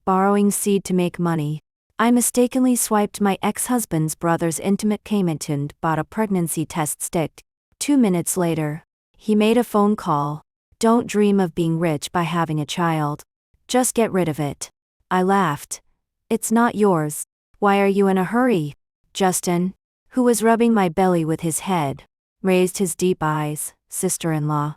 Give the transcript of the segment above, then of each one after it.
borrowing seed to make money. I mistakenly swiped my ex-husband's brother's intimate payment and bought a pregnancy test stick. 2 minutes later, he made a phone call. Don't dream of being rich by having a child. Just get rid of it. I laughed. It's not yours. Why are you in a hurry? Justin, who was rubbing my belly with his head, raised his deep eyes. Sister-in-law.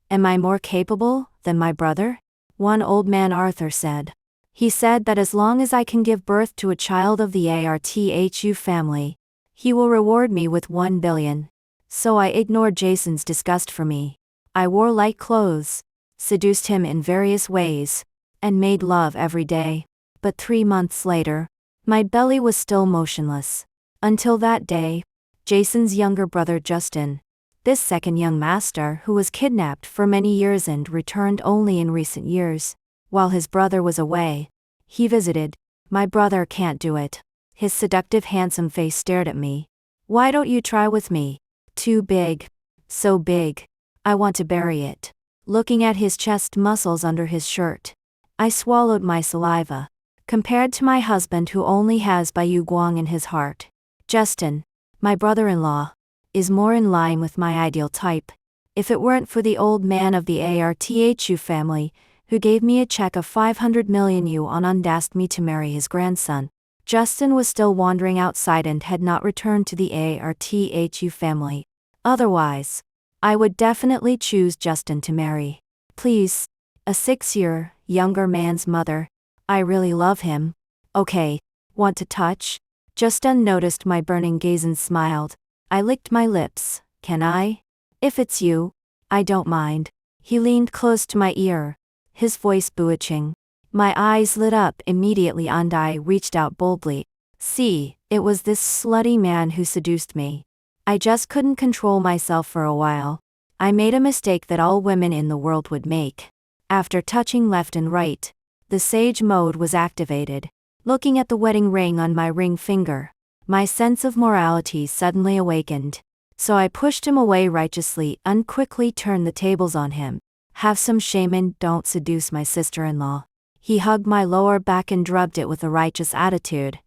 Am I more capable than my brother? One old man Arthur said. He said that as long as I can give birth to a child of the Arthu family, he will reward me with 1 billion. So I ignored Jason's disgust for me. I wore light clothes, seduced him in various ways, and made love every day. But 3 months later, my belly was still motionless. Until that day, Jason's younger brother Justin, this second young master who was kidnapped for many years and returned only in recent years, while his brother was away, he visited. My brother can't do it. His seductive handsome face stared at me. Why don't you try with me? Too big. So big. I want to bury it. Looking at his chest muscles under his shirt, I swallowed my saliva. Compared to my husband who only has Bai Guang in his heart, Justin, my brother-in-law, is more in line with my ideal type. If it weren't for the old man of the Arthu family, who gave me a check of 500 million yuan and asked me to marry his grandson, Justin was still wandering outside and had not returned to the Arthu family. Otherwise, I would definitely choose Justin to marry. Please, a 6-year, younger man's mother. I really love him. Okay, want to touch? Justin noticed my burning gaze and smiled. I licked my lips. Can I? If it's you, I don't mind. He leaned close to my ear, his voice bewitching. My eyes lit up immediately and I reached out boldly. See, it was this slutty man who seduced me. I just couldn't control myself for a while. I made a mistake that all women in the world would make. After touching left and right, the sage mode was activated. Looking at the wedding ring on my ring finger, my sense of morality suddenly awakened. So I pushed him away righteously and quickly turned the tables on him. Have some shame and don't seduce my sister-in-law. He hugged my lower back and rubbed it with a righteous attitude.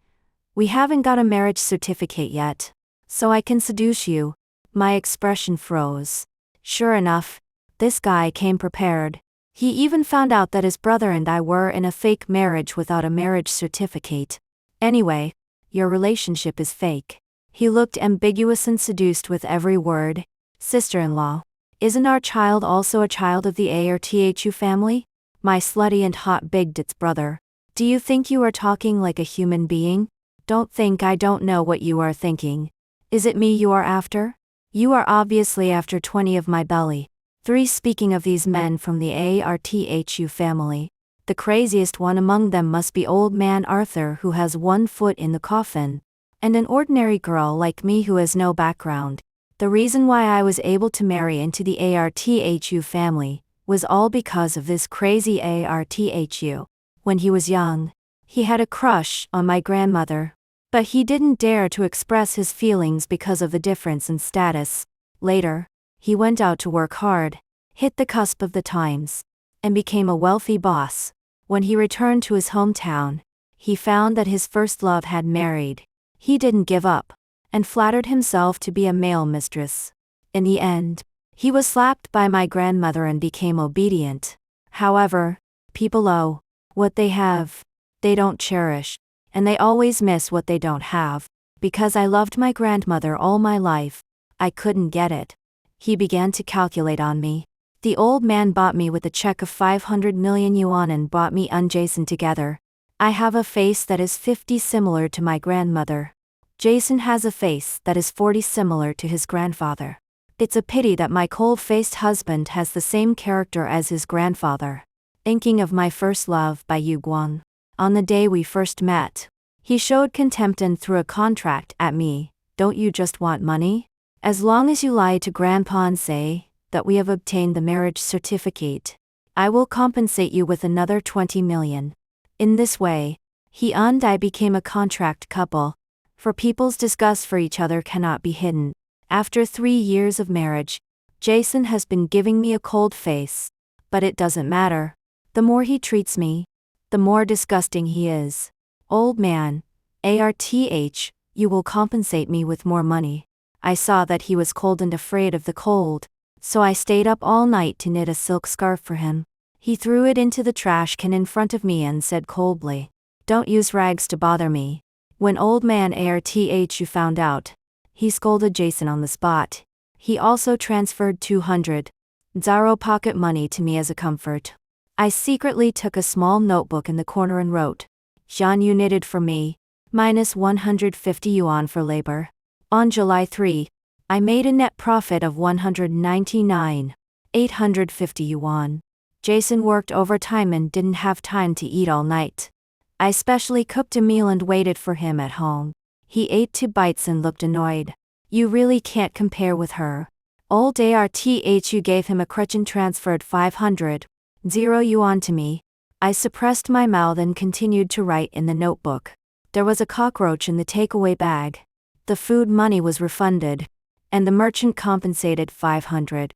We haven't got a marriage certificate yet, so I can seduce you. My expression froze. Sure enough, this guy came prepared. He even found out that his brother and I were in a fake marriage without a marriage certificate. Anyway, your relationship is fake. He looked ambiguous and seduced with every word. Sister-in-law, isn't our child also a child of the Arthu family? My slutty and hot big dit's brother. Do you think you are talking like a human being? Don't think I don't know what you are thinking. Is it me you are after? You are obviously after 20 of my belly. 3. Speaking of these men from the Arthu family, the craziest one among them must be old man Arthur who has 1 foot in the coffin, and an ordinary girl like me who has no background. The reason why I was able to marry into the Arthu family was all because of this crazy Arthu. When he was young, he had a crush on my grandmother, but he didn't dare to express his feelings because of the difference in status. Later, he went out to work hard, hit the cusp of the times, and became a wealthy boss. When he returned to his hometown, he found that his first love had married. He didn't give up, and flattered himself to be a male mistress. In the end, he was slapped by my grandmother and became obedient. However, people owe what they have, they don't cherish, and they always miss what they don't have. Because I loved my grandmother all my life, I couldn't get it. He began to calculate on me. The old man bought me with a check of 500 million yuan and bought me and Jason together. I have a face that is 50 similar to my grandmother. Jason has a face that is 40 similar to his grandfather. It's a pity that my cold-faced husband has the same character as his grandfather. Thinking of my first love Bai Guang. On the day we first met, he showed contempt and threw a contract at me. Don't you just want money? As long as you lie to grandpa and say that we have obtained the marriage certificate, I will compensate you with another 20 million. In this way, he and I became a contract couple, for people's disgust for each other cannot be hidden. After 3 years of marriage, Jason has been giving me a cold face, but it doesn't matter. The more he treats me, the more disgusting he is. Old man, ARTH, you will compensate me with more money. I saw that he was cold and afraid of the cold, so I stayed up all night to knit a silk scarf for him. He threw it into the trash can in front of me and said coldly, "Don't use rags to bother me." When old man ARTH found out, he scolded Jason on the spot. He also transferred 200 Zaro pocket money to me as a comfort. I secretly took a small notebook in the corner and wrote, "Jean, you knitted for me, minus 150 yuan for labor." On July 3, I made a net profit of 199,850 yuan. Jason worked overtime and didn't have time to eat all night. I specially cooked a meal and waited for him at home. He ate 2 bites and looked annoyed. You really can't compare with her. Old ARTH, you gave him a crutch and transferred 500 yuan to me. I suppressed my mouth and continued to write in the notebook. There was a cockroach in the takeaway bag. The food money was refunded, and the merchant compensated 500.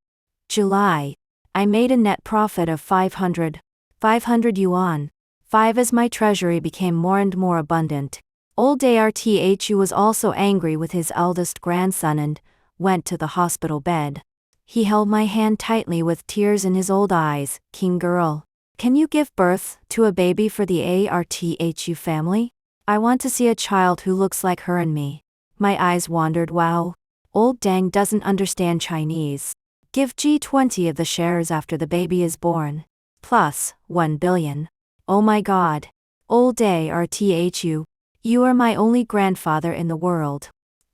July. I made a net profit of 500 yuan. 5 as my treasury became more and more abundant. Old ARTH was also angry with his eldest grandson and went to the hospital bed. He held my hand tightly with tears in his old eyes. "King girl, can you give birth to a baby for the ARTH family? I want to see a child who looks like her and me." My eyes wandered. Wow. Old Dang doesn't understand Chinese. Give G20 of the shares after the baby is born. Plus, 1 billion. Oh my god. Old ARTH, you are my only grandfather in the world.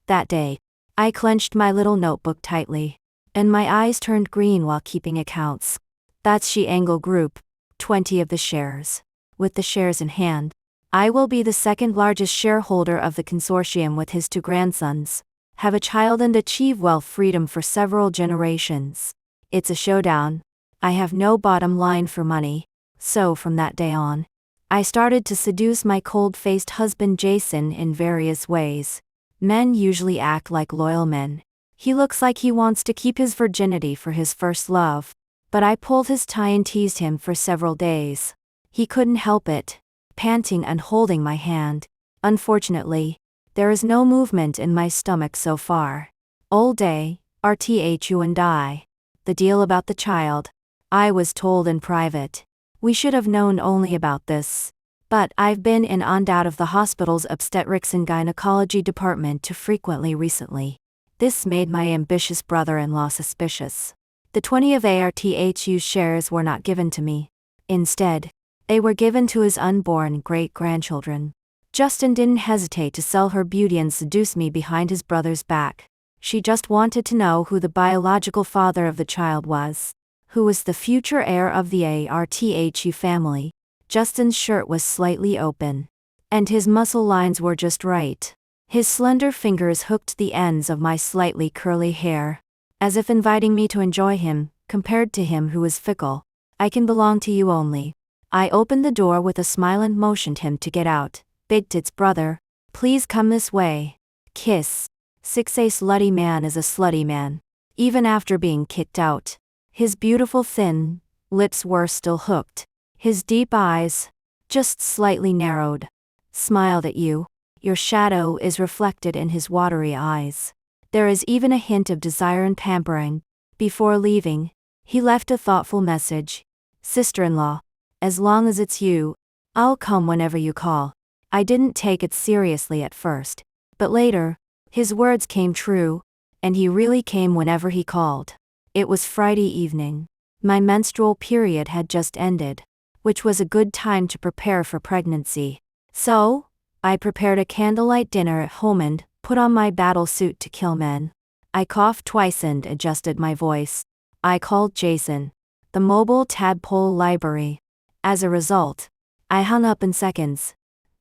That day, I clenched my little notebook tightly, and my eyes turned green while keeping accounts. That's Xi Angle Group, 20 of the shares. With the shares in hand, I will be the second largest shareholder of the consortium with his 2 grandsons, have a child and achieve wealth freedom for several generations. It's a showdown. I have no bottom line for money, so from that day on, I started to seduce my cold-faced husband Jason in various ways. Men usually act like loyal men. He looks like he wants to keep his virginity for his first love, but I pulled his tie and teased him for several days. He couldn't help it, panting and holding my hand. Unfortunately, there is no movement in my stomach so far. Old day, RTHU and I. The deal about the child, I was told in private. We should have known only about this. But I've been in and out of the hospital's obstetrics and gynecology department too frequently recently. This made my ambitious brother-in-law suspicious. The 20 of ARTHU's shares were not given to me. Instead, they were given to his unborn great-grandchildren. Justin didn't hesitate to sell her beauty and seduce me behind his brother's back. She just wanted to know who the biological father of the child was. Who was the future heir of the ARTHU family. Justin's shirt was slightly open, and his muscle lines were just right. His slender fingers hooked the ends of my slightly curly hair, as if inviting me to enjoy him, compared to him who was fickle. "I can belong to you only." I opened the door with a smile and motioned him to get out. "Big Tits brother, please come this way." Kiss. 6A slutty man is a slutty man, even after being kicked out. His beautiful thin lips were still hooked. His deep eyes, just slightly narrowed, smiled at you. Your shadow is reflected in his watery eyes. There is even a hint of desire and pampering. Before leaving, he left a thoughtful message. "Sister-in-law, as long as it's you, I'll come whenever you call." I didn't take it seriously at first, but later, his words came true, and he really came whenever he called. It was Friday evening. My menstrual period had just ended, which was a good time to prepare for pregnancy. So, I prepared a candlelight dinner at home and put on my battle suit to kill men. I coughed twice and adjusted my voice. I called Jason, the mobile tadpole library. As a result, I hung up in seconds.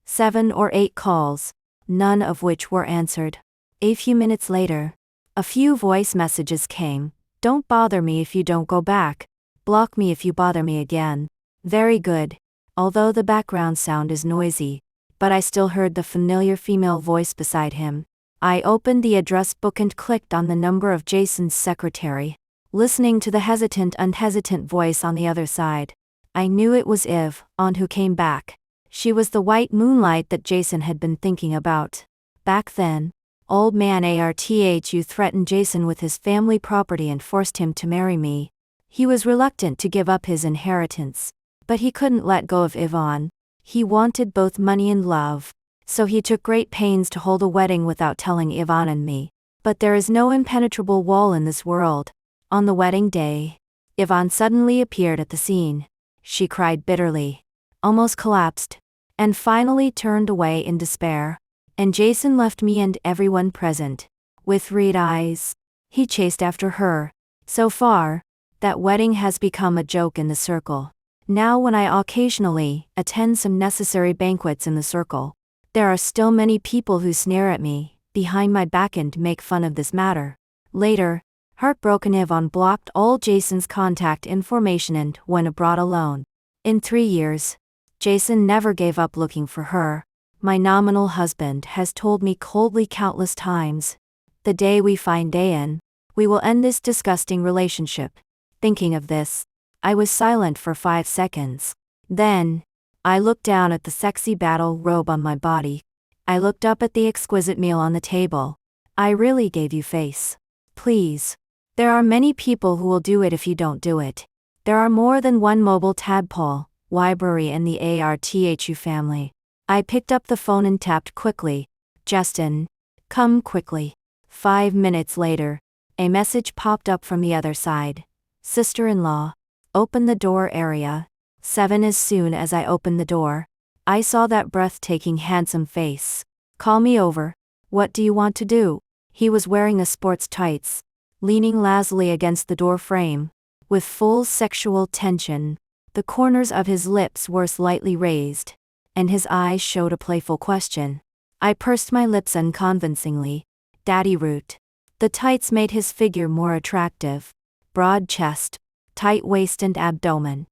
7 or 8 calls, none of which were answered. A few minutes later, a few voice messages came. "Don't bother me if you don't go back. Block me if you bother me again." Very good. Although the background sound is noisy, but I still heard the familiar female voice beside him. I opened the address book and clicked on the number of Jason's secretary, listening to the hesitant voice on the other side. I knew it was Yvonne who came back. She was the white moonlight that Jason had been thinking about. Back then, old man Arthu threatened Jason with his family property and forced him to marry me. He was reluctant to give up his inheritance, but he couldn't let go of Yvonne. He wanted both money and love, so he took great pains to hold a wedding without telling Yvonne and me. But there is no impenetrable wall in this world. On the wedding day, Yvonne suddenly appeared at the scene. She cried bitterly, almost collapsed, and finally turned away in despair. And Jason left me and everyone present with red eyes. He chased after her. So far, that wedding has become a joke in the circle. Now when I occasionally attend some necessary banquets in the circle, there are still many people who sneer at me behind my back and make fun of this matter. Later, heartbroken Yvonne blocked all Jason's contact information and went abroad alone. In 3 years, Jason never gave up looking for her. My nominal husband has told me coldly countless times, the day we find Dayan, we will end this disgusting relationship. Thinking of this, I was silent for 5 seconds. Then, I looked down at the sexy battle robe on my body. I looked up at the exquisite meal on the table. I really gave you face. Please. There are many people who will do it if you don't do it. There are more than one mobile tadpole library in the Arthu family. I picked up the phone and tapped quickly. Justin, come quickly. 5 minutes later, a message popped up from the other side. Sister-in-law, open the door area. 7. As soon as I opened the door, I saw that breathtaking handsome face. Call me over. What do you want to do? He was wearing a sports tights, leaning lazily against the door frame, with full sexual tension. The corners of his lips were slightly raised, and his eyes showed a playful question. I pursed my lips unconvincingly. Daddy root. The tights made his figure more attractive. Broad chest, tight waist and abdomen,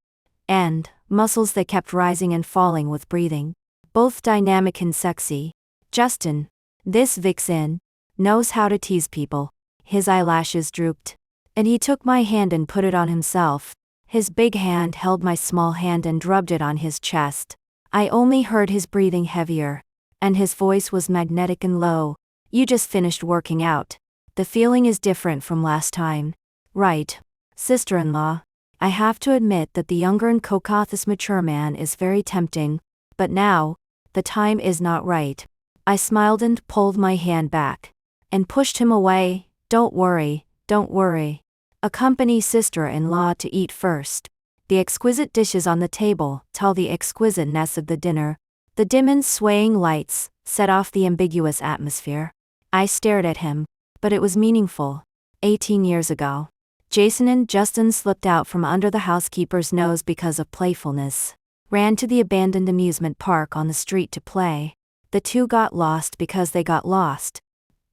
and muscles that kept rising and falling with breathing. Both dynamic and sexy. Justin, this vixen, knows how to tease people. His eyelashes drooped, and he took my hand and put it on himself. His big hand held my small hand and rubbed it on his chest. I only heard his breathing heavier, and his voice was magnetic and low. You just finished working out. The feeling is different from last time. Right, sister-in-law. I have to admit that the younger and cocathous mature man is very tempting, but now, the time is not right. I smiled and pulled my hand back, and pushed him away. Don't worry, don't worry. Accompany sister-in-law to eat first. The exquisite dishes on the table tell the exquisiteness of the dinner. The dim and swaying lights set off the ambiguous atmosphere. I stared at him, but it was meaningful. 18 years ago, Jason and Justin slipped out from under the housekeeper's nose because of playfulness, ran to the abandoned amusement park on the street to play. The two got lost because they got lost.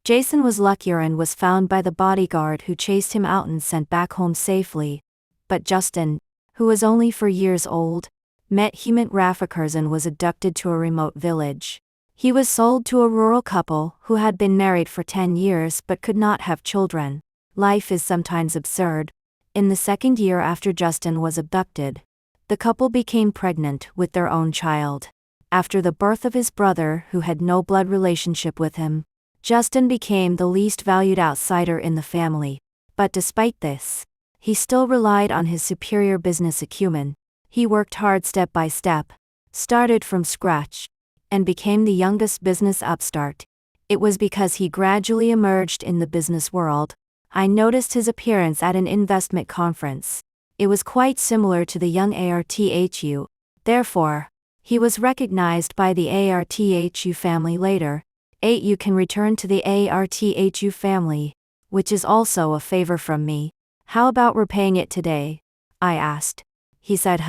Jason was luckier and was found by the bodyguard who chased him out and sent back home safely. But Justin, who was only 4 years old, met human traffickers and was abducted to a remote village. He was sold to a rural couple who had been married for 10 years but could not have children. Life is sometimes absurd. In the 2nd year after Justin was abducted, the couple became pregnant with their own child. After the birth of his brother who had no blood relationship with him, Justin became the least valued outsider in the family. But despite this, he still relied on his superior business acumen. He worked hard step by step, started from scratch, and became the youngest business upstart. It was because he gradually emerged in the business world. I noticed his appearance at an investment conference. It was quite similar to the young Arthu. Therefore, he was recognized by the Arthu family later. 8. You can return to the Arthu family, which is also a favor from me. How about repaying it today? I asked. He said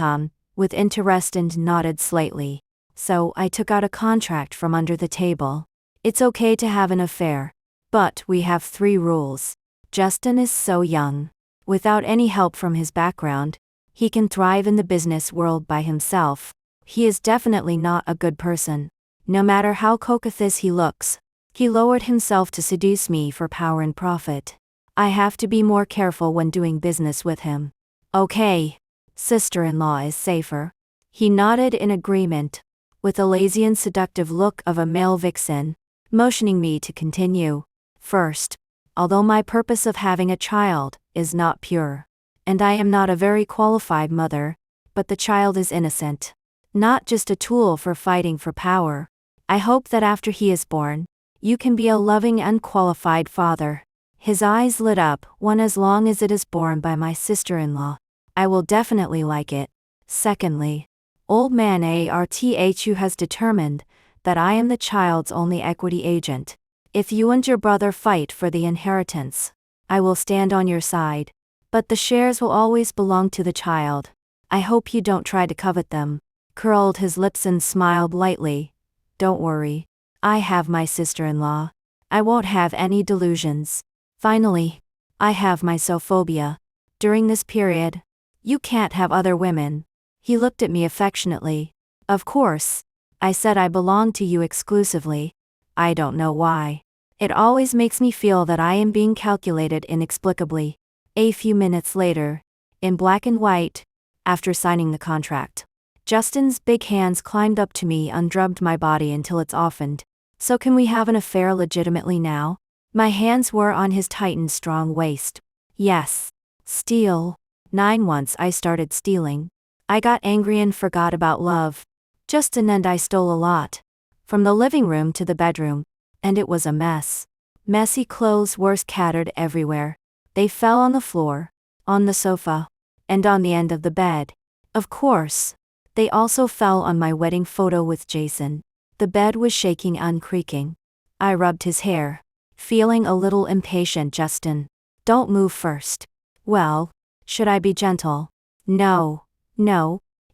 with interest and nodded slightly. So I took out a contract from under the table. It's okay to have an affair, but we have 3 rules. Justin is so young. Without any help from his background, he can thrive in the business world by himself. He is definitely not a good person. No matter how coquettish he looks, he lowered himself to seduce me for power and profit. I have to be more careful when doing business with him. Okay. Sister-in-law is safer. He nodded in agreement, with a lazy and seductive look of a male vixen, motioning me to continue. First, although my purpose of having a child is not pure, and I am not a very qualified mother, but the child is innocent, not just a tool for fighting for power. I hope that after he is born, you can be a loving and qualified father. His eyes lit up. One, as long as it is born by my sister-in-law, I will definitely like it. Secondly, old man Arthu has determined that I am the child's only equity agent. If you and your brother fight for the inheritance, I will stand on your side, but the shares will always belong to the child. I hope you don't try to covet them. Curled his lips and smiled lightly. Don't worry. I have my sister-in-law. I won't have any delusions. Finally, I have my sophobia. During this period, you can't have other women. He looked at me affectionately. Of course, I said I belong to you exclusively. I don't know why. It always makes me feel that I am being calculated inexplicably. A few minutes later, in black and white, after signing the contract, Justin's big hands climbed up to me and drubbed my body until it's oftened. So can we have an affair legitimately now? My hands were on his tightened strong waist. Yes. Steal. 9. Once I started stealing, I got angry and forgot about love. Justin and I stole a lot. From the living room to the bedroom. And it was a mess. Messy clothes were scattered everywhere. They fell on the floor, on the sofa, and on the end of the bed. Of course, they also fell on my wedding photo with Jason. The bed was shaking and creaking. I rubbed his hair, feeling a little impatient. Justin, don't move first. Well, should I be gentle? No,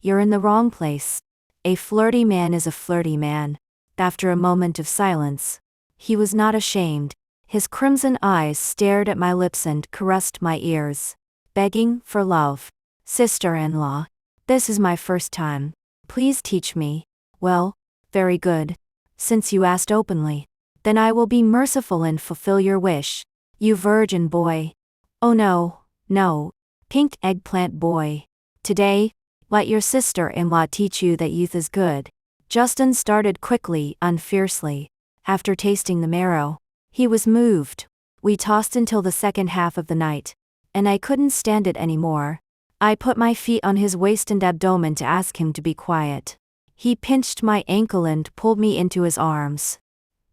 you're in the wrong place. A flirty man is a flirty man. After a moment of silence, he was not ashamed. His crimson eyes stared at my lips and caressed my ears, begging for love. Sister-in-law, this is my first time. Please teach me. Well, very good. Since you asked openly, then I will be merciful and fulfill your wish. You virgin boy. Oh no, pink eggplant boy. Today, let your sister-in-law teach you that youth is good. Justin started quickly and fiercely. After tasting the marrow, he was moved. We tossed until the second half of the night, and I couldn't stand it anymore. I put my feet on his waist and abdomen to ask him to be quiet. He pinched my ankle and pulled me into his arms.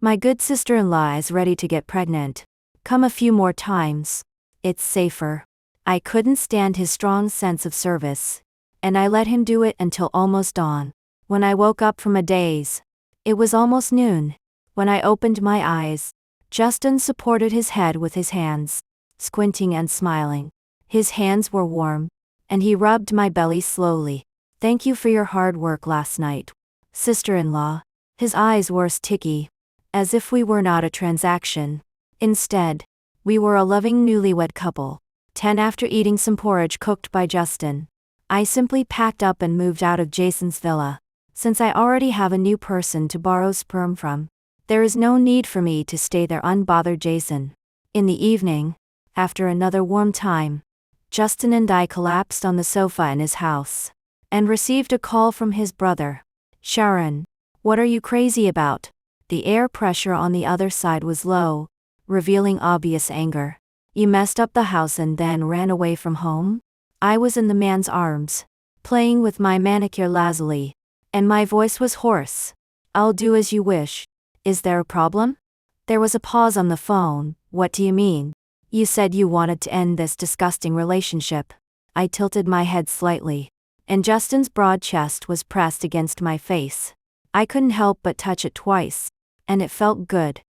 My good sister-in-law is ready to get pregnant. Come a few more times. It's safer. I couldn't stand his strong sense of service, and I let him do it until almost dawn. When I woke up from a daze, it was almost noon. When I opened my eyes, Justin supported his head with his hands, squinting and smiling. His hands were warm, and he rubbed my belly slowly. Thank you for your hard work last night, sister-in-law. His eyes were sticky, as if we were not a transaction. Instead, we were a loving newlywed couple. 10. After eating some porridge cooked by Justin, I simply packed up and moved out of Jason's villa. Since I already have a new person to borrow sperm from, there is no need for me to stay there unbothered. Jason. In the evening, after another warm time, Justin and I collapsed on the sofa in his house, and received a call from his brother. Sharon, what are you crazy about? The air pressure on the other side was low, revealing obvious anger. You messed up the house and then ran away from home? I was in the man's arms, playing with my manicure lazuli, and my voice was hoarse. I'll do as you wish. Is there a problem? There was a pause on the phone. What do you mean? You said you wanted to end this disgusting relationship. I tilted my head slightly, and Justin's broad chest was pressed against my face. I couldn't help but touch it twice, and it felt good.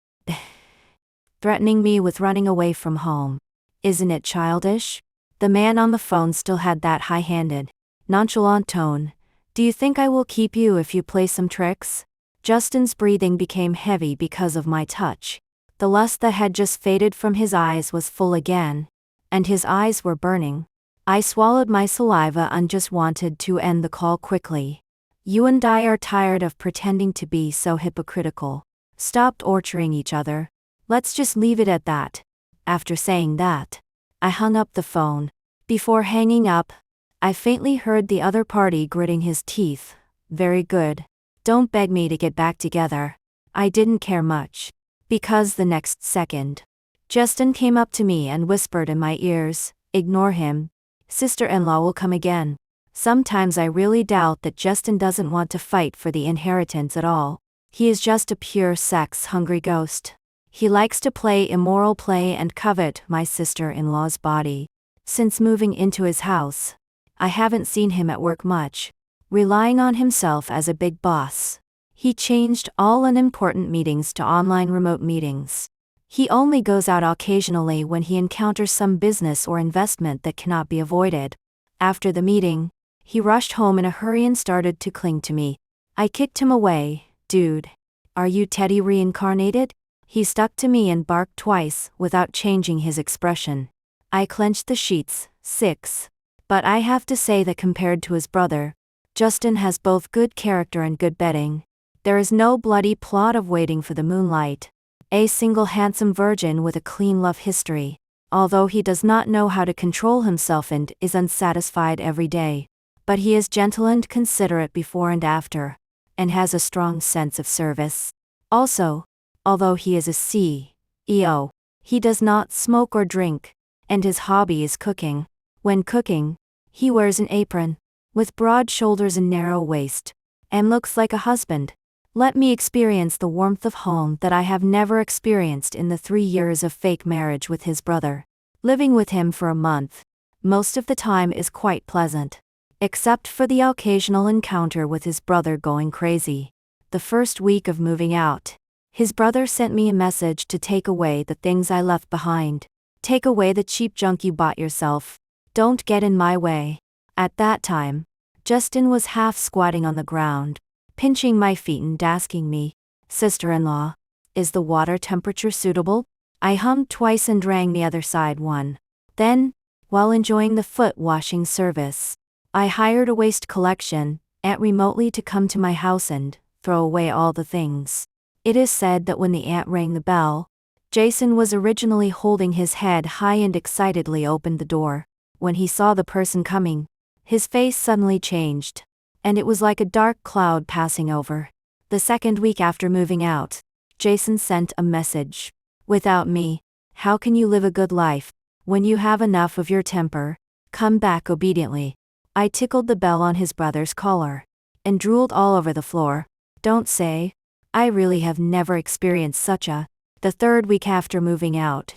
Threatening me with running away from home. Isn't it childish? The man on the phone still had that high-handed, nonchalant tone. Do you think I will keep you if you play some tricks? Justin's breathing became heavy because of my touch. The lust that had just faded from his eyes was full again, and his eyes were burning. I swallowed my saliva and just wanted to end the call quickly. You and I are tired of pretending to be so hypocritical. Stop torturing each other. Let's just leave it at that. After saying that, I hung up the phone. Before hanging up, I faintly heard the other party gritting his teeth. Very good. Don't beg me to get back together. I didn't care much. Because the next second, Justin came up to me and whispered in my ears, "Ignore him. Sister-in-law will come again." Sometimes I really doubt that Justin doesn't want to fight for the inheritance at all. He is just a pure sex-hungry ghost. He likes to play immoral play and covet my sister-in-law's body. Since moving into his house, I haven't seen him at work much, relying on himself as a big boss. He changed all unimportant meetings to online remote meetings. He only goes out occasionally when he encounters some business or investment that cannot be avoided. After the meeting, he rushed home in a hurry and started to cling to me. I kicked him away. "Dude, are you Teddy reincarnated?" He stuck to me and barked twice without changing his expression. I clenched the sheets. 6. But I have to say that compared to his brother, Justin has both good character and good betting. There is no bloody plot of Waiting for the Moonlight. A single handsome virgin with a clean love history, although he does not know how to control himself and is unsatisfied every day. But he is gentle and considerate before and after, and has a strong sense of service. Also, although he is a CEO, he does not smoke or drink, and his hobby is cooking. When cooking, he wears an apron, with broad shoulders and narrow waist, and looks like a husband. Let me experience the warmth of home that I have never experienced in the 3 years of fake marriage with his brother. Living with him for a month, most of the time is quite pleasant, except for the occasional encounter with his brother going crazy. The first week of moving out, his brother sent me a message to take away the things I left behind. Take away the cheap junk you bought yourself. Don't get in my way. At that time, Justin was half squatting on the ground, pinching my feet and asking me, "Sister-in-law, is the water temperature suitable?" I hummed twice and rang the other side one. Then, while enjoying the foot washing service, I hired a waste collection ant remotely to come to my house and throw away all the things. It is said that when the ant rang the bell, Jason was originally holding his head high and excitedly opened the door. When he saw the person coming, his face suddenly changed, and it was like a dark cloud passing over. The second week after moving out, Jason sent a message. "Without me, how can you live a good life? When you have enough of your temper, come back obediently." I tickled the bell on his brother's collar, and drooled all over the floor. Don't say. I really have never experienced such a. The third week after moving out,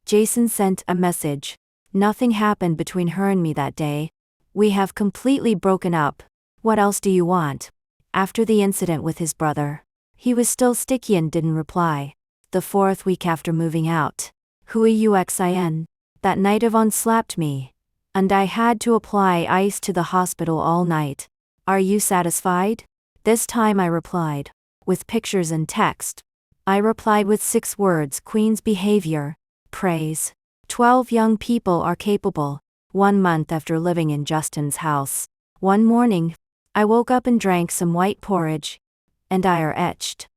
Jason sent a message. Nothing happened between her and me that day. We have completely broken up. What else do you want? After the incident with his brother, he was still sticky and didn't reply. The fourth week after moving out, Huixin, that night Yvonne slapped me, and I had to apply ice to the hospital all night. "Are you satisfied?" This time I replied, with pictures and text. I replied with 6 words: Queen's behavior, praise. 12 young people are capable. 1 month after living in Justin's house, one morning, I woke up and drank some white porridge, and I etched.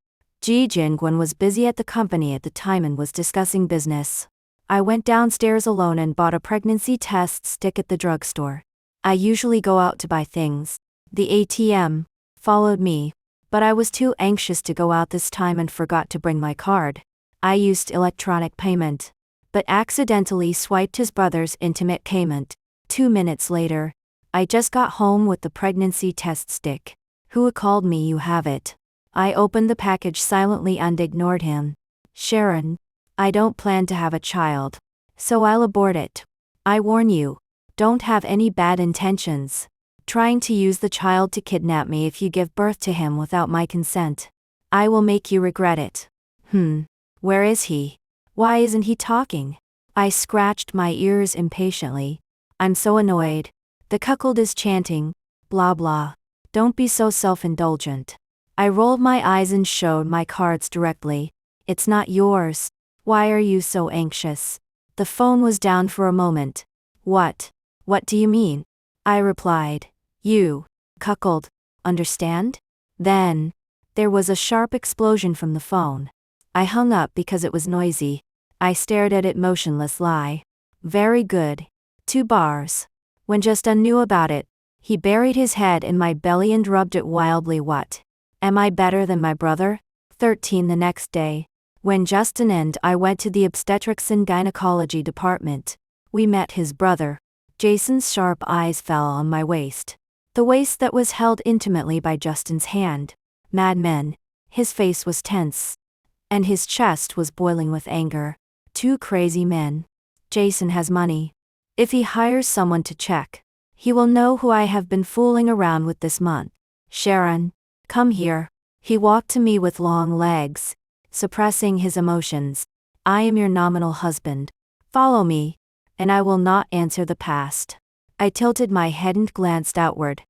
Ji Jingwen was busy at the company at the time and was discussing business. I went downstairs alone and bought a pregnancy test stick at the drugstore. I usually go out to buy things. The ATM followed me, but I was too anxious to go out this time and forgot to bring my card. I used electronic payment, but accidentally swiped his brother's intimate payment. 2 minutes later, I just got home with the pregnancy test stick. Hua called me. "You have it." I opened the package silently and ignored him. "Sharon, I don't plan to have a child, so I'll abort it. I warn you, don't have any bad intentions. Trying to use the child to kidnap me if you give birth to him without my consent. I will make you regret it." Where is he? Why isn't he talking? I scratched my ears impatiently. I'm so annoyed. The cuckold is chanting, blah blah. Don't be so self-indulgent. I rolled my eyes and showed my cards directly. It's not yours. Why are you so anxious? The phone was down for a moment. What do you mean? I replied. You, cuckold, understand? Then, there was a sharp explosion from the phone. I hung up because it was noisy. I stared at it motionless. Lie. Very good. 2 bars. When Justin knew about it, he buried his head in my belly and rubbed it wildly. What? Am I better than my brother? 13. The next day, when Justin and I went to the obstetrics and gynecology department, we met his brother. Jason's sharp eyes fell on my waist. The waist that was held intimately by Justin's hand. Madman. His face was tense. And his chest was boiling with anger. Two crazy men. Jason has money. If he hires someone to check, he will know who I have been fooling around with this month. Sharon, come here. He walked to me with long legs, suppressing his emotions. I am your nominal husband. Follow me, and I will not answer the past. I tilted my head and glanced outward.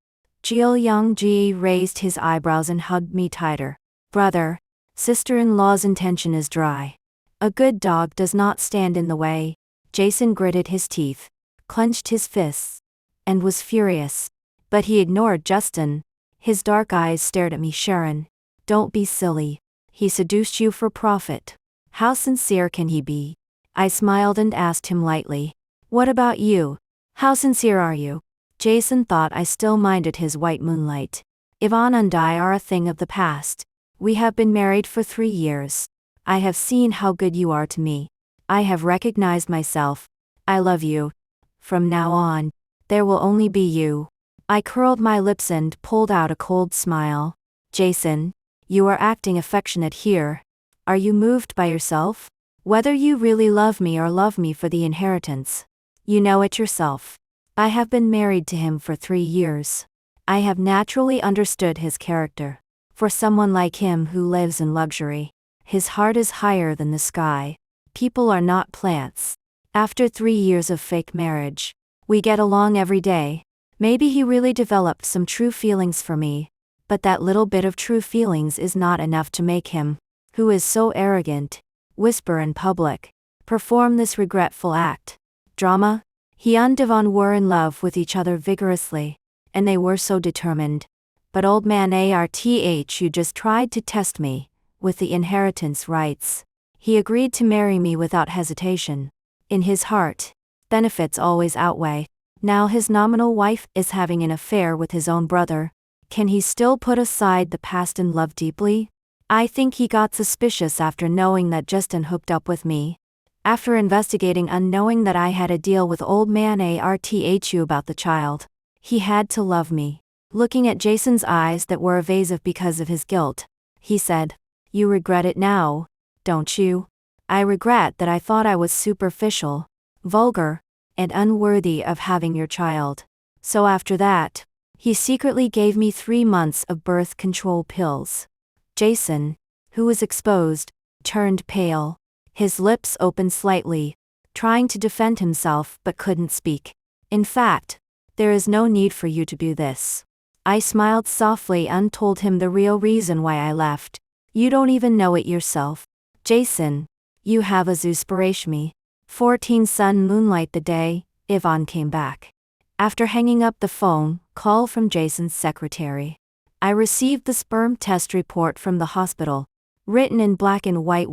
Jil Young Ji raised his eyebrows and hugged me tighter. Brother, sister-in-law's intention is dry. A good dog does not stand in the way. Jason gritted his teeth, clenched his fists, and was furious. But he ignored Justin. His dark eyes stared at me. Sharon, don't be silly. He seduced you for profit. How sincere can he be? I smiled and asked him lightly. What about you? How sincere are you? Jason thought I still minded his white moonlight. Yvonne and I are a thing of the past. We have been married for 3 years. I have seen how good you are to me. I have recognized myself. I love you. From now on, there will only be you. I curled my lips and pulled out a cold smile. Jason, you are acting affectionate here. Are you moved by yourself? Whether you really love me or love me for the inheritance. You know it yourself. I have been married to him for 3 years. I have naturally understood his character. For someone like him who lives in luxury, his heart is higher than the sky. People are not plants. After 3 years of fake marriage, we get along every day. Maybe he really developed some true feelings for me, but that little bit of true feelings is not enough to make him, who is so arrogant, whisper in public, perform this regretful act. Drama? He and Yvonne were in love with each other vigorously, and they were so determined. But old man Arthu just tried to test me, with the inheritance rights. He agreed to marry me without hesitation. In his heart, benefits always outweigh. Now his nominal wife is having an affair with his own brother. Can he still put aside the past and love deeply? I think he got suspicious after knowing that Justin hooked up with me. After investigating and knowing that I had a deal with old man Arthu about the child. He had to love me. Looking at Jason's eyes that were evasive because of his guilt, he said, You regret it now, don't you? I regret that I thought I was superficial, vulgar, and unworthy of having your child. So after that, he secretly gave me 3 months of birth control pills. Jason, who was exposed, turned pale. His lips opened slightly, trying to defend himself but couldn't speak. In fact, there is no need for you to do this. I smiled softly and told him the real reason why I left. You don't even know it yourself. Jason, you have a Zoospiration. 14 Sun moonlight. The day Yvonne came back. After hanging up the phone, call from Jason's secretary. I received the sperm test report from the hospital. Written in black and white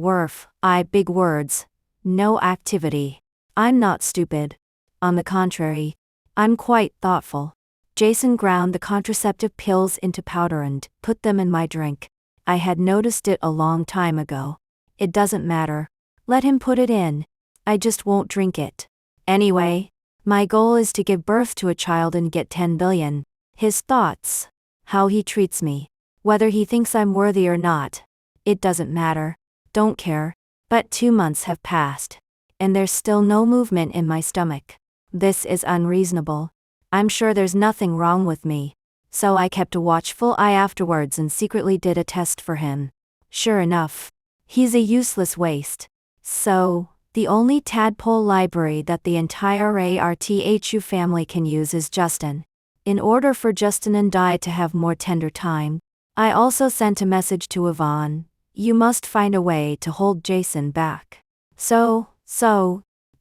big words. No activity. I'm not stupid. On the contrary, I'm quite thoughtful. Jason ground the contraceptive pills into powder and put them in my drink. I had noticed it a long time ago. It doesn't matter. Let him put it in. I just won't drink it. Anyway, my goal is to give birth to a child and get 10 billion. His thoughts. How he treats me. Whether he thinks I'm worthy or not. It doesn't matter. Don't care. But 2 months have passed. And there's still no movement in my stomach. This is unreasonable. I'm sure there's nothing wrong with me. So I kept a watchful eye afterwards and secretly did a test for him. Sure enough, he's a useless waste. So, the only tadpole library that the entire Arthu family can use is Justin. In order for Justin and I to have more tender time, I also sent a message to Yvonne. You must find a way to hold Jason back. So,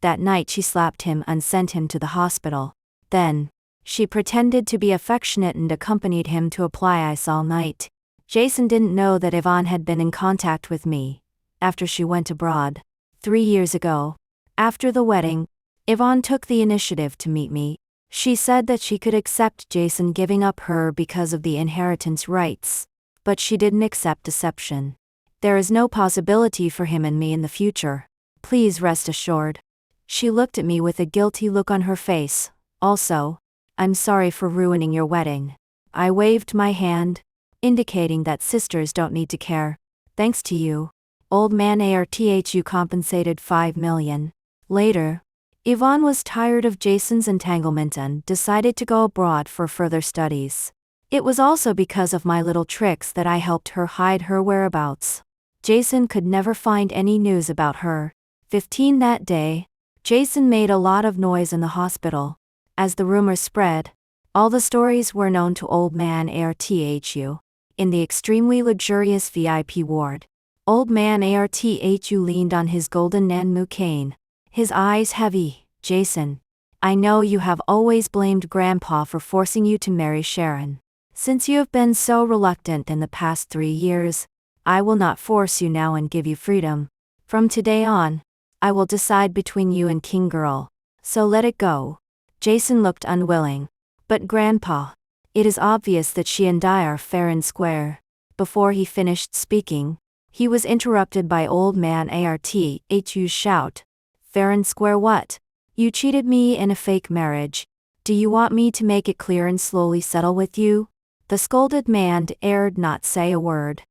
that night she slapped him and sent him to the hospital. Then, she pretended to be affectionate and accompanied him to apply ice all night. Jason didn't know that Yvonne had been in contact with me. After she went abroad. 3 years ago. After the wedding, Yvonne took the initiative to meet me. She said that she could accept Jason giving up her because of the inheritance rights, but she didn't accept deception. There is no possibility for him and me in the future. Please rest assured. She looked at me with a guilty look on her face. Also, I'm sorry for ruining your wedding. I waved my hand, indicating that sisters don't need to care. Thanks to you. Old man Arthu compensated 5 million. Later, Yvonne was tired of Jason's entanglement and decided to go abroad for further studies. It was also because of my little tricks that I helped her hide her whereabouts. Jason could never find any news about her. 15 that day, Jason made a lot of noise in the hospital. As the rumors spread, all the stories were known to old man Arthu. In the extremely luxurious VIP ward, old man Arthu leaned on his golden Nanmu cane, his eyes heavy. Jason, I know you have always blamed Grandpa for forcing you to marry Sharon. Since you have been so reluctant in the past 3 years, I will not force you now and give you freedom. From today on, I will decide between you and King Girl, so let it go. Jason looked unwilling. But Grandpa, it is obvious that she and I are fair and square. Before he finished speaking, he was interrupted by old man Arthu's shout. Fair and square what? You cheated me in a fake marriage. Do you want me to make it clear and slowly settle with you? The scolded man dared not say a word.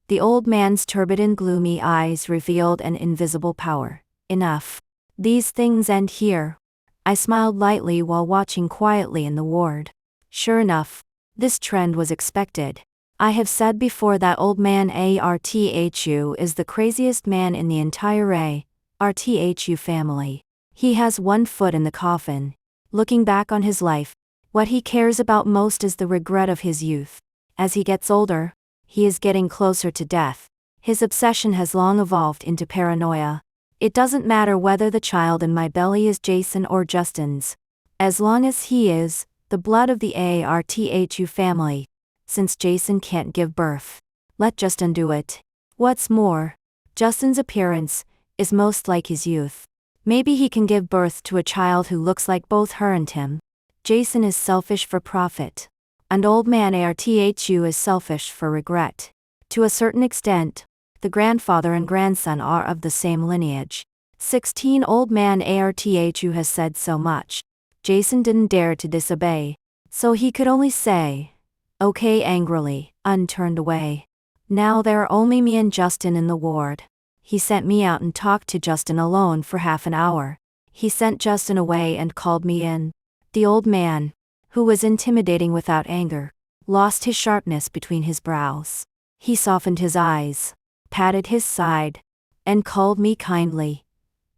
The old man's turbid and gloomy eyes revealed an invisible power. Enough. These things end here. I smiled lightly while watching quietly in the ward. Sure enough, this trend was expected. I have said before that old man Arthu is the craziest man in the entire Arthu family. He has one foot in the coffin. Looking back on his life, what he cares about most is the regret of his youth. As he gets older, he is getting closer to death. His obsession has long evolved into paranoia. It doesn't matter whether the child in my belly is Jason or Justin's. As long as he is the blood of the Arthu family. Since Jason can't give birth, let Justin do it. What's more, Justin's appearance is most like his youth. Maybe he can give birth to a child who looks like both her and him. Jason is selfish for profit. And old man Arthu is selfish for regret. To a certain extent, the grandfather and grandson are of the same lineage. 16 Old man Arthu has said so much. Jason didn't dare to disobey, so he could only say, okay angrily, and turned away. Now there are only me and Justin in the ward. He sent me out and talked to Justin alone for half an hour. He sent Justin away and called me in. The old man, who was intimidating without anger, lost his sharpness between his brows. He softened his eyes, patted his side, and called me kindly.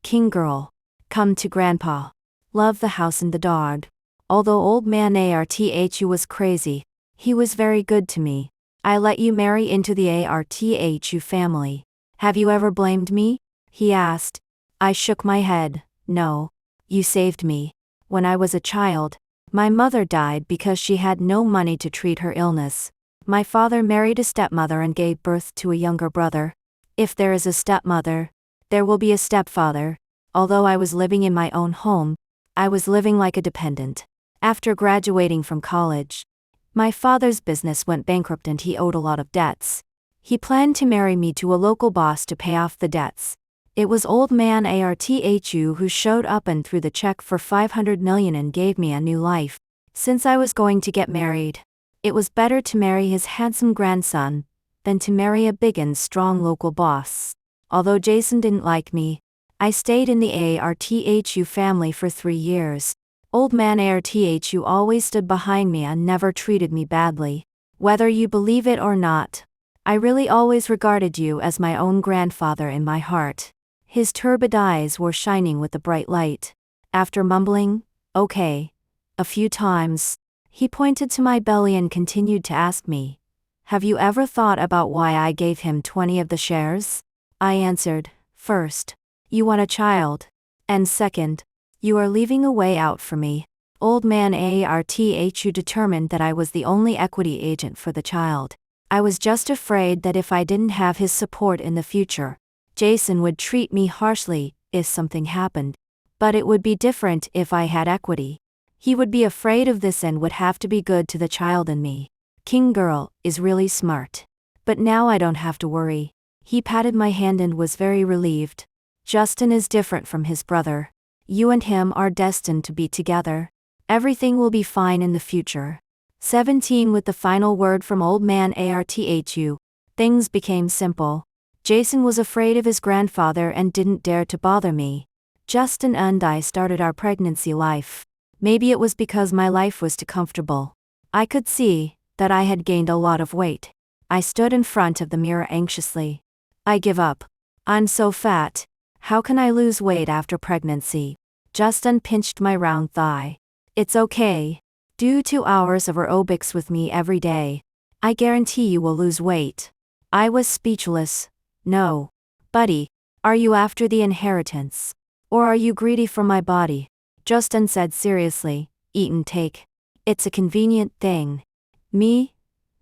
King Girl, come to Grandpa. Love the house and the dog. Although old man Arthu was crazy, he was very good to me. I let you marry into the Arthu family. Have you ever blamed me? He asked. I shook my head. No. You saved me. When I was a child, my mother died because she had no money to treat her illness. My father married a stepmother and gave birth to a younger brother. If there is a stepmother, there will be a stepfather. Although I was living in my own home, I was living like a dependent. After graduating from college, my father's business went bankrupt and he owed a lot of debts. He planned to marry me to a local boss to pay off the debts. It was old man Arthu who showed up and threw the check for 500 million and gave me a new life. Since I was going to get married, it was better to marry his handsome grandson than to marry a big and strong local boss. Although Jason didn't like me, I stayed in the Arthu family for 3 years. Old man Arthu always stood behind me and never treated me badly. Whether you believe it or not, I really always regarded you as my own grandfather in my heart. His turbid eyes were shining with a bright light. After mumbling, okay, a few times, he pointed to my belly and continued to ask me, have you ever thought about why I gave him 20 of the shares? I answered, first, you want a child, and second, you are leaving a way out for me. Old man Arthu determined that I was the only equity agent for the child. I was just afraid that if I didn't have his support in the future, Jason would treat me harshly if something happened. But it would be different if I had equity. He would be afraid of this and would have to be good to the child and me. King girl is really smart. But now I don't have to worry. He patted my hand and was very relieved. Justin is different from his brother. You and him are destined to be together. Everything will be fine in the future. 17 With the final word from old man Arthu, things became simple. Jason was afraid of his grandfather and didn't dare to bother me. Justin and I started our pregnancy life. Maybe it was because my life was too comfortable. I could see that I had gained a lot of weight. I stood in front of the mirror anxiously. I give up. I'm so fat. How can I lose weight after pregnancy? Justin pinched my round thigh. It's okay. Do 2 hours of aerobics with me every day. I guarantee you will lose weight. I was speechless. No. Buddy, are you after the inheritance? Or are you greedy for my body? Justin said seriously, eat and take. It's a convenient thing. Me?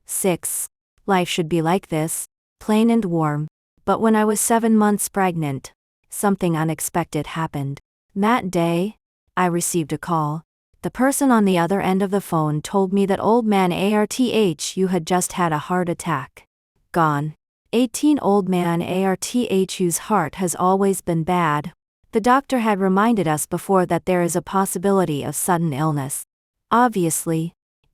6. Life should be like this, plain and warm. But when I was 7 months pregnant, something unexpected happened. That day, I received a call. The person on the other end of the phone told me that old man Arthu had just had a heart attack. Gone. 18 Old man Arthu's heart has always been bad. The doctor had reminded us before that there is a possibility of sudden illness. Obviously.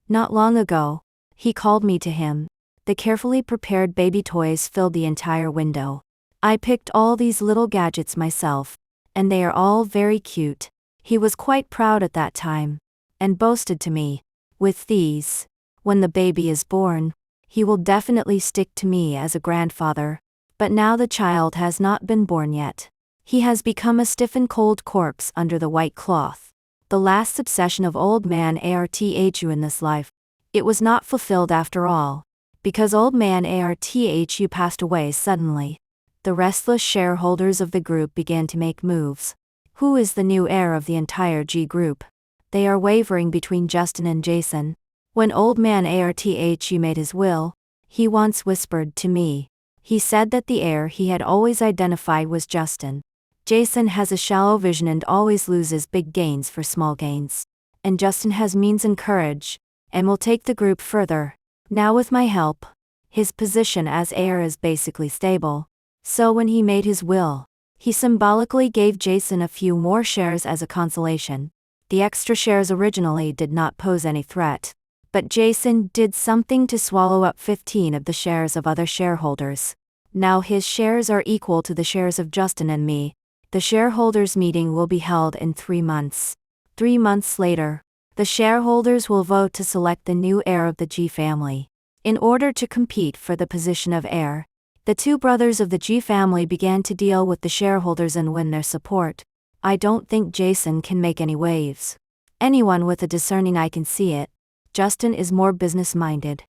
Not long ago, he called me to him. The carefully prepared baby toys filled the entire window. I picked all these little gadgets myself, and they are all very cute. He was quite proud at that time, and boasted to me, with these, when the baby is born, he will definitely stick to me as a grandfather. But now the child has not been born yet. He has become a stiff and cold corpse under the white cloth. The last obsession of old man Arthu in this life. It was not fulfilled after all. Because old man Arthu passed away suddenly. The restless shareholders of the group began to make moves. Who is the new heir of the entire G group? They are wavering between Justin and Jason. When old man Arthu made his will, he once whispered to me. He said that the heir he had always identified was Justin. Jason has a shallow vision and always loses big gains for small gains. And Justin has means and courage, and will take the group further. Now with my help, his position as heir is basically stable. So when he made his will, he symbolically gave Jason a few more shares as a consolation. The extra shares originally did not pose any threat. But Jason did something to swallow up 15 of the shares of other shareholders. Now his shares are equal to the shares of Justin and me. The shareholders' meeting will be held in 3 months. 3 months later, the shareholders will vote to select the new heir of the G family. In order to compete for the position of heir, the 2 brothers of the G family began to deal with the shareholders and win their support. I don't think Jason can make any waves. Anyone with a discerning eye can see it. Justin is more business-minded.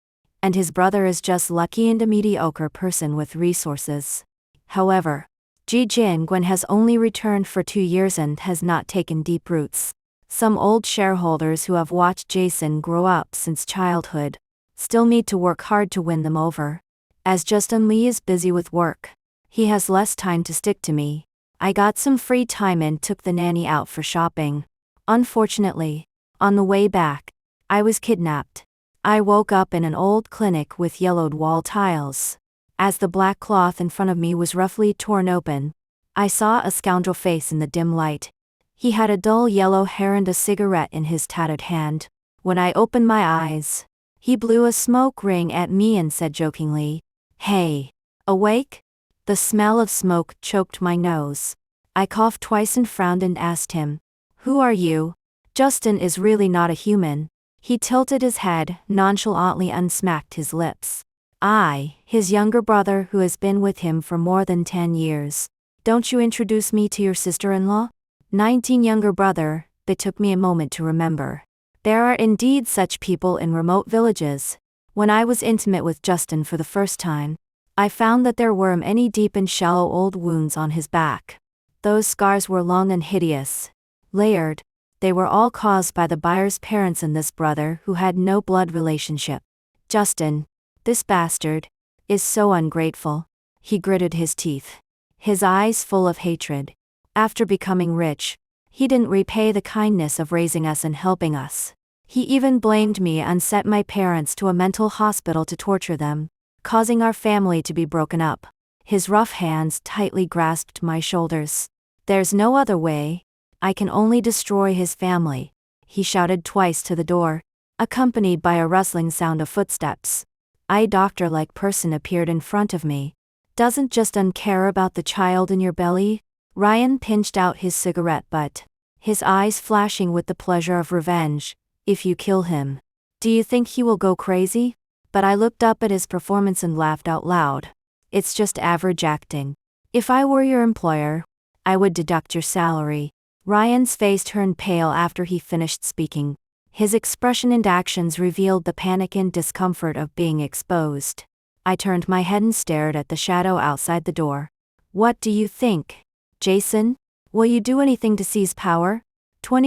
And his brother is just lucky and a mediocre person with resources. However, Ji Jingwen has only returned for 2 years and has not taken deep roots. Some old shareholders who have watched Jason grow up since childhood still need to work hard to win them over. As Justin Lee is busy with work, he has less time to stick to me. I got some free time and took the nanny out for shopping. Unfortunately, on the way back, I was kidnapped. I woke up in an old clinic with yellowed wall tiles. As the black cloth in front of me was roughly torn open, I saw a scoundrel face in the dim light. He had a dull yellow hair and a cigarette in his tattered hand. When I opened my eyes, he blew a smoke ring at me and said jokingly, "Hey, awake?" The smell of smoke choked my nose. I coughed twice and frowned and asked him, "Who are you?" Justin is really not a human. He tilted his head, nonchalantly unsmacked his lips. I, his younger brother who has been with him for more than 10 years. Don't you introduce me to your sister-in-law? 19 Younger brother, it took me a moment to remember. There are indeed such people in remote villages. When I was intimate with Justin for the first time, I found that there were many deep and shallow old wounds on his back. Those scars were long and hideous. Layered. They were all caused by the buyer's parents and this brother who had no blood relationship. Justin, this bastard, is so ungrateful. He gritted his teeth, his eyes full of hatred. After becoming rich, He didn't repay the kindness of raising us and helping us. He even blamed me and sent my parents to a mental hospital to torture them, causing our family to be broken up. His rough hands tightly grasped my shoulders. There's no other way. I can only destroy his family. He shouted twice to the door, accompanied by a rustling sound of footsteps. A doctor-like person appeared in front of me. Doesn't just care about the child in your belly? Ryan pinched out his cigarette butt, his eyes flashing with the pleasure of revenge. If you kill him, do you think he will go crazy? But I looked up at his performance and laughed out loud. It's just average acting. If I were your employer, I would deduct your salary. Ryan's face turned pale after he finished speaking. His expression and actions revealed the panic and discomfort of being exposed. I turned my head and stared at the shadow outside the door. What do you think, Jason? Will you do anything to seize power?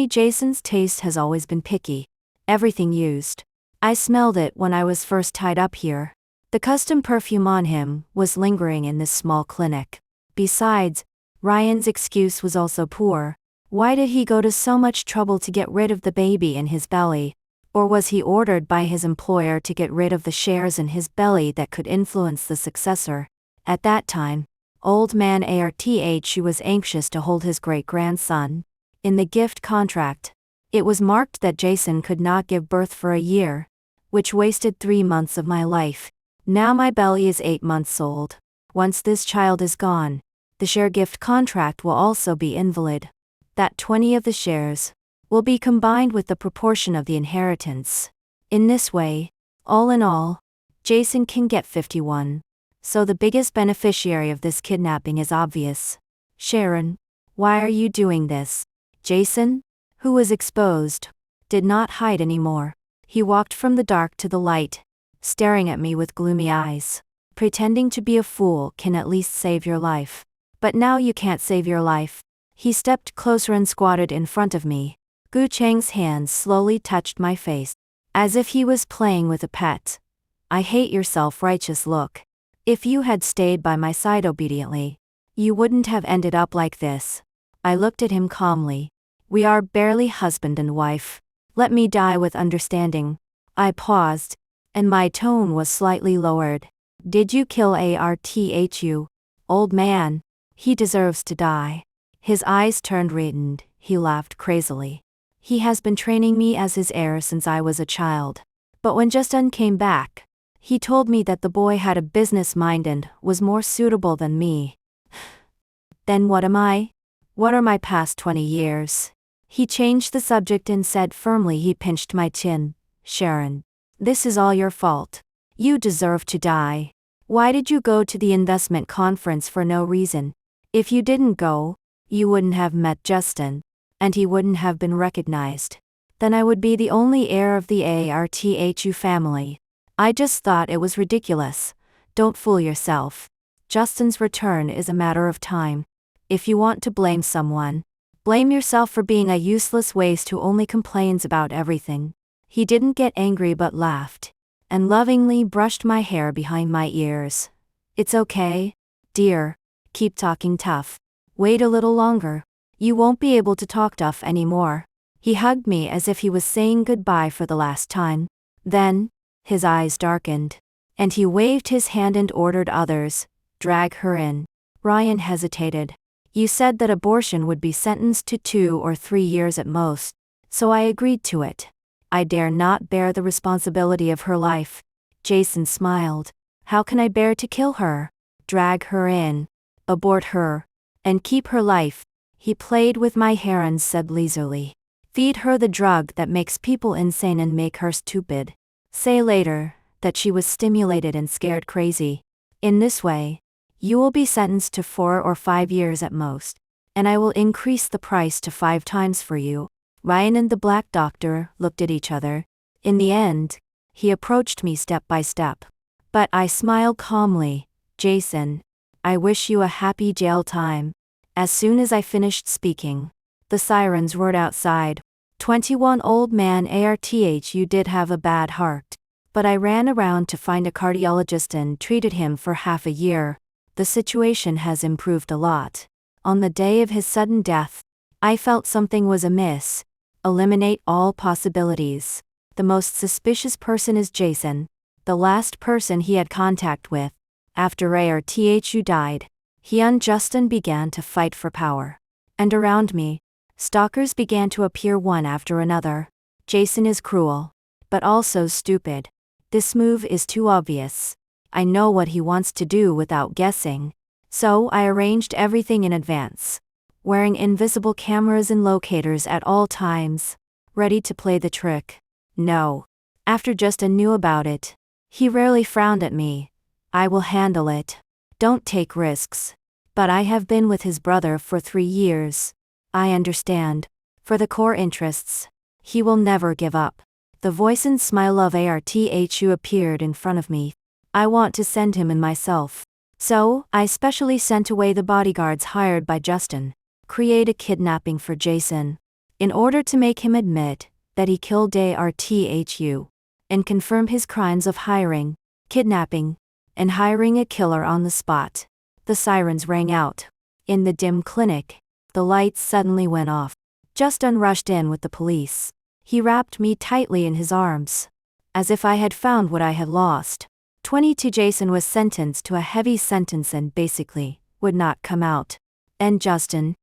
Jason's taste has always been picky. Everything used. I smelled it when I was first tied up here. The custom perfume on him was lingering in this small clinic. Besides, Ryan's excuse was also poor. Why did he go to so much trouble to get rid of the baby in his belly? Or was he ordered by his employer to get rid of the shares in his belly that could influence the successor? At that time, old man Arthur was anxious to hold his great-grandson. In the gift contract, it was marked that Jason could not give birth for a year, which wasted 3 months of my life. Now my belly is 8 months old. Once this child is gone, the share gift contract will also be invalid. That 20 of the shares will be combined with the proportion of the inheritance. In this way, all in all, Jason can get 51. So the biggest beneficiary of this kidnapping is obvious. Sharon, why are you doing this? Jason, who was exposed, did not hide anymore. He walked from the dark to the light, staring at me with gloomy eyes. Pretending to be a fool can at least save your life. But now you can't save your life. He stepped closer and squatted in front of me. Gu Cheng's hands slowly touched my face, as if he was playing with a pet. I hate your self-righteous look. If you had stayed by my side obediently, you wouldn't have ended up like this. I looked at him calmly. We are barely husband and wife. Let me die with understanding. I paused, and my tone was slightly lowered. Did you kill Arthur? Old man. He deserves to die. His eyes turned reddened. He laughed crazily. He has been training me as his heir since I was a child. But when Justin came back, he told me that the boy had a business mind and was more suitable than me. Then what am I? What are my past 20 years? He changed the subject and said firmly. He pinched my chin. Sharon, this is all your fault. You deserve to die. Why did you go to the investment conference for no reason? If you didn't go, you wouldn't have met Justin, and he wouldn't have been recognized. Then I would be the only heir of the Arthur family. I just thought it was ridiculous. Don't fool yourself. Justin's return is a matter of time. If you want to blame someone, blame yourself for being a useless waste who only complains about everything. He didn't get angry but laughed, and lovingly brushed my hair behind my ears. It's okay, dear. Keep talking tough. Wait a little longer. You won't be able to talk tough anymore. He hugged me as if he was saying goodbye for the last time. Then, his eyes darkened, and he waved his hand and ordered others, drag her in. Ryan hesitated. You said that abortion would be sentenced to 2 or 3 years at most, so I agreed to it. I dare not bear the responsibility of her life. Jason smiled. How can I bear to kill her? Drag her in, abort her, and keep her life. He played with my hair and said leisurely. Feed her the drug that makes people insane and make her stupid. Say later that she was stimulated and scared crazy. In this way, you will be sentenced to 4 or 5 years at most, and I will increase the price to 5 times for you. Ryan and the black doctor looked at each other. In the end, he approached me step by step. But I smiled calmly. Jason, I wish you a happy jail time. As soon as I finished speaking, the sirens roared outside. 21 old man Arthur, you did have a bad heart. But I ran around to find a cardiologist and treated him for half a year. The situation has improved a lot. On the day of his sudden death, I felt something was amiss. Eliminate all possibilities. The most suspicious person is Jason, the last person he had contact with. After Arthu died, he and Justin began to fight for power. And around me, stalkers began to appear one after another. Jason is cruel, but also stupid. This move is too obvious. I know what he wants to do without guessing. So I arranged everything in advance. Wearing invisible cameras and locators at all times, ready to play the trick. No. After Justin knew about it, he rarely frowned at me. I will handle it. Don't take risks. But I have been with his brother for 3 years. I understand. For the core interests, he will never give up. The voice and smile of Arthu appeared in front of me. I want to send him and myself. So, I specially sent away the bodyguards hired by Justin. Create a kidnapping for Jason. In order to make him admit that he killed Arthu. And confirm his crimes of hiring, kidnapping, and hiring a killer on the spot. The sirens rang out. In the dim clinic, the lights suddenly went off. Justin rushed in with the police. He wrapped me tightly in his arms, as if I had found what I had lost. 22 Jason was sentenced to a heavy sentence and basically would not come out. And Justin,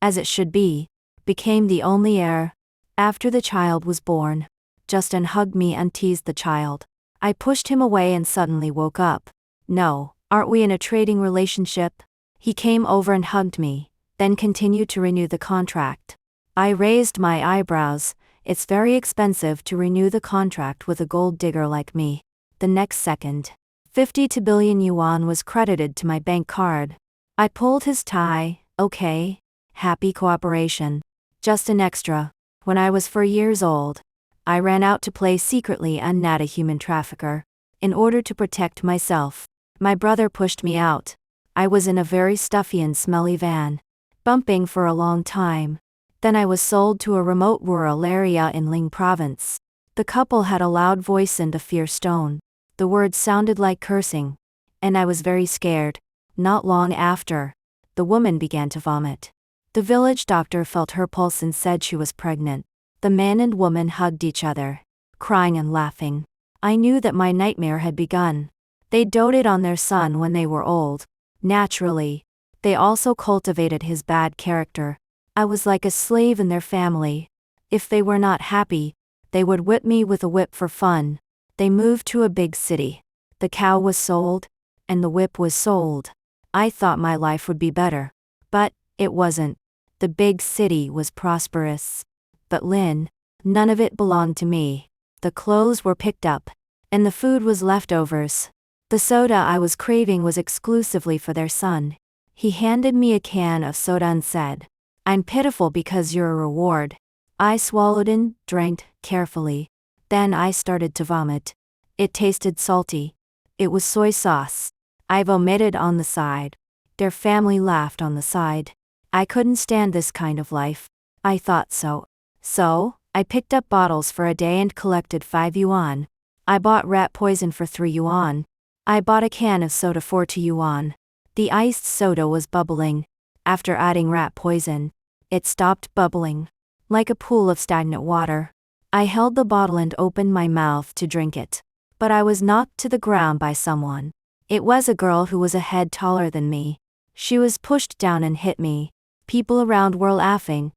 as it should be, became the only heir. After the child was born, Justin hugged me and teased the child. I pushed him away and suddenly woke up. No, aren't we in a trading relationship? He came over and hugged me, then continued to renew the contract. I raised my eyebrows. It's very expensive to renew the contract with a gold digger like me. The next second, 52 billion yuan was credited to my bank card. I pulled his tie. Okay. Happy cooperation. Just an extra. When I was 4 years old, I ran out to play secretly and nab a human trafficker. In order to protect myself, my brother pushed me out. I was in a very stuffy and smelly van, bumping for a long time. Then I was sold to a remote rural area in Ling province. The couple had a loud voice and a fierce tone. The words sounded like cursing, and I was very scared. Not long after, the woman began to vomit. The village doctor felt her pulse and said she was pregnant. The man and woman hugged each other, crying and laughing. I knew that my nightmare had begun. They doted on their son when they were old. Naturally, they also cultivated his bad character. I was like a slave in their family. If they were not happy, they would whip me with a whip for fun. They moved to a big city. The cow was sold, and the whip was sold. I thought my life would be better. But it wasn't. The big city was prosperous. But none of it belonged to me. The clothes were picked up, and the food was leftovers. The soda I was craving was exclusively for their son. He handed me a can of soda and said, "I'm pitiful because you're a reward." I swallowed and drank carefully. Then I started to vomit. It tasted salty. It was soy sauce. I vomited on the side. Their family laughed on the side. I couldn't stand this kind of life. I thought so. So, I picked up bottles for a day and collected 5 yuan. I bought rat poison for 3 yuan. I bought a can of soda for 2 yuan. The iced soda was bubbling. After adding rat poison, it stopped bubbling, like a pool of stagnant water. I held the bottle and opened my mouth to drink it. But I was knocked to the ground by someone. It was a girl who was a head taller than me. She was pushed down and hit me. People around were laughing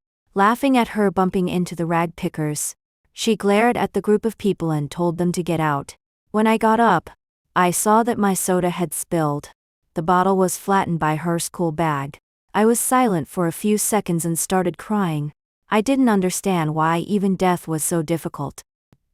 at her bumping into the rag pickers. She glared at the group of people and told them to get out. When I got up, I saw that my soda had spilled. The bottle was flattened by her school bag. I was silent for a few seconds and started crying. I didn't understand why even death was so difficult.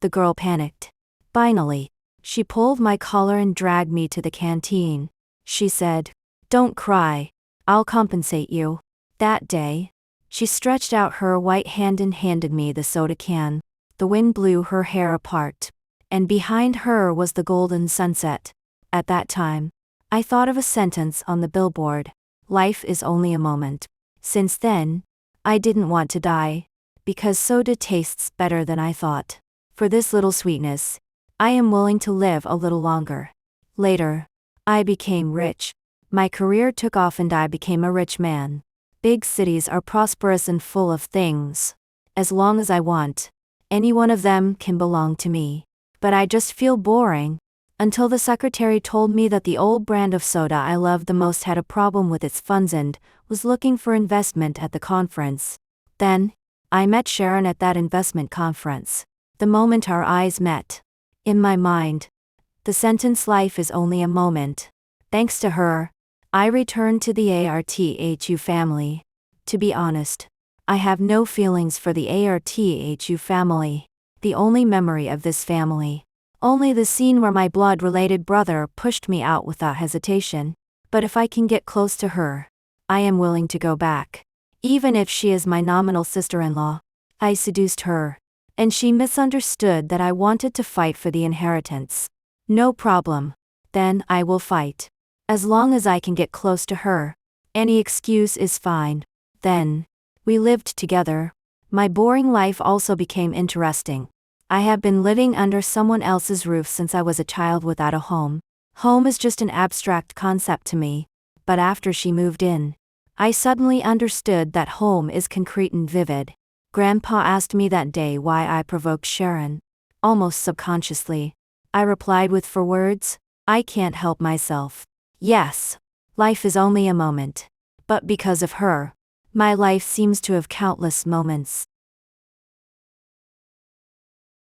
The girl panicked. Finally, she pulled my collar and dragged me to the canteen. She said, "Don't cry. I'll compensate you." That day, she stretched out her white hand and handed me the soda can. The wind blew her hair apart, and behind her was the golden sunset. At that time, I thought of a sentence on the billboard: "Life is only a moment." Since then, I didn't want to die, because soda tastes better than I thought. For this little sweetness, I am willing to live a little longer. Later, I became rich. My career took off and I became a rich man. Big cities are prosperous and full of things. As long as I want, any one of them can belong to me. But I just feel boring. Until the secretary told me that the old brand of soda I loved the most had a problem with its funds and was looking for investment at the conference. Then, I met Sharon at that investment conference. The moment our eyes met. In my mind, the sentence "life is only a moment." Thanks to her, I returned to the ARTHU family. To be honest, I have no feelings for the ARTHU family. The only memory of this family. Only the scene where my blood-related brother pushed me out without hesitation. But if I can get close to her, I am willing to go back. Even if she is my nominal sister-in-law. I seduced her, and she misunderstood that I wanted to fight for the inheritance. No problem. Then I will fight. As long as I can get close to her. Any excuse is fine. Then, we lived together. My boring life also became interesting. I have been living under someone else's roof since I was a child without a home. Home is just an abstract concept to me. But after she moved in, I suddenly understood that home is concrete and vivid. Grandpa asked me that day why I provoked Sharon. Almost subconsciously, I replied with 4 words, "I can't help myself." Yes, life is only a moment. But because of her, my life seems to have countless moments.